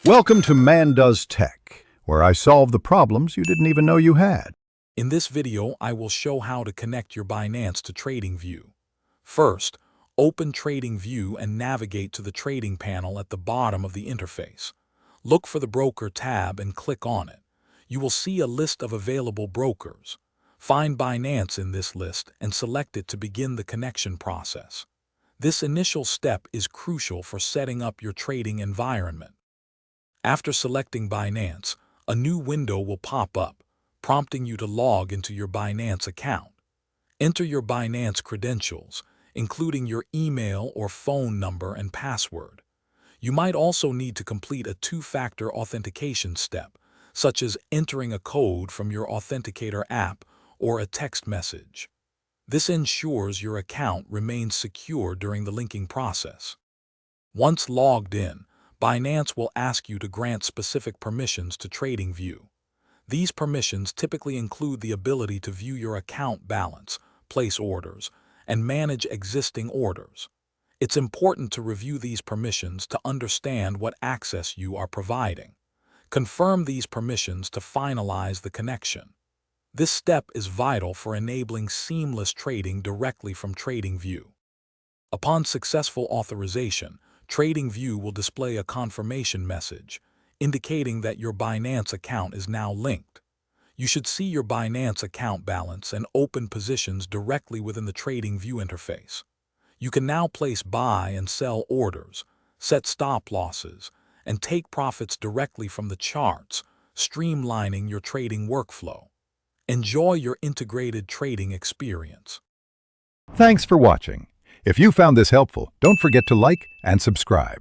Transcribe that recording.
Welcome to Man Does Tech, where I solve the problems you didn't even know you had. In this video, I will show how to connect your Binance to TradingView. First, open TradingView and navigate to the trading panel at the bottom of the interface. Look for the Broker tab and click on it. You will see a list of available brokers. Find Binance in this list and select it to begin the connection process. This initial step is crucial for setting up your trading environment. After selecting Binance, a new window will pop up, prompting you to log into your Binance account. Enter your Binance credentials, including your email or phone number and password. You might also need to complete a two-factor authentication step, such as entering a code from your Authenticator app or a text message. This ensures your account remains secure during the linking process. Once logged in, Binance will ask you to grant specific permissions to TradingView. These permissions typically include the ability to view your account balance, place orders, and manage existing orders. It's important to review these permissions to understand what access you are providing. Confirm these permissions to finalize the connection. This step is vital for enabling seamless trading directly from TradingView. Upon successful authorization, TradingView will display a confirmation message, indicating that your Binance account is now linked. You should see your Binance account balance and open positions directly within the TradingView interface. You can now place buy and sell orders, set stop losses, and take profits directly from the charts, streamlining your trading workflow. Enjoy your integrated trading experience. Thanks for watching. If you found this helpful, don't forget to like and subscribe.